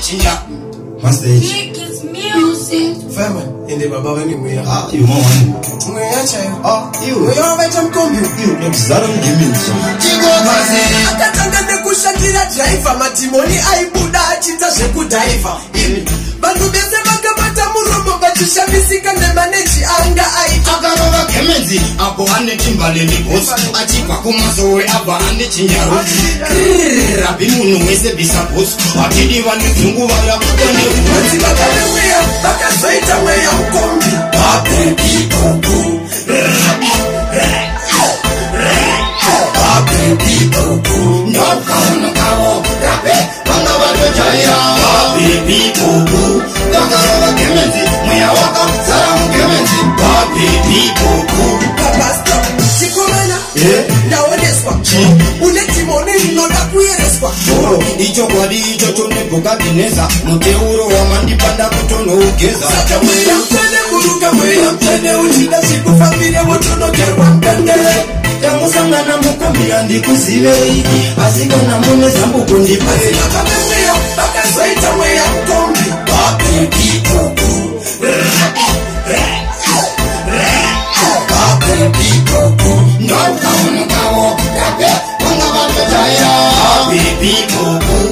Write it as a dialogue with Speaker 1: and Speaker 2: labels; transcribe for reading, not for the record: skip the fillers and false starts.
Speaker 1: chinja
Speaker 2: Mastage.
Speaker 3: It's music.
Speaker 2: Fema, ende baba wani mweya.
Speaker 1: ah you want
Speaker 2: Mweya chayo.
Speaker 1: you
Speaker 2: Mweya wabaita mkombi.
Speaker 1: you no bizarre game so
Speaker 2: Chigo maze. Akatangane kushatira driver matimoni aibuda achita zvekudhaiva. Vanhu vese vakabata muromo vachishabisika nemaneji anga aita.
Speaker 1: akarova kemenzi apo ane timbaleni boss achibva kumazowe abva ane chinyaro rabi munhu wese bisa boss atidi vanezungu vaya kutone
Speaker 2: Vanzi vakane mweya vakazoita mweya mukombi. Baby bubu. Baby bubu.
Speaker 1: ndokaona kawo rabe vanga vatojaira baby bubu akarova kemenzi mweya wakazara mukemenzi baby bubu
Speaker 2: Pasta, chikomana. Ndaoneswa. Une timoni inoda kuyereswa.
Speaker 1: ichokwadi ichocho nebhukadhineza muteuro wamandipanda kutonougeza
Speaker 2: Saka mweya mpende kuruka mweya mpende uchida sikufambire wotonokerwa mpende.
Speaker 1: tamusangana mukombi handikuzivei asi kana mune zambu kundipai
Speaker 2: Vakane mweya vakazoita mweya mukombi. Baby bubu. Baby bubu.
Speaker 1: ndokaona kawo rabe vanga vatojaira baby bubu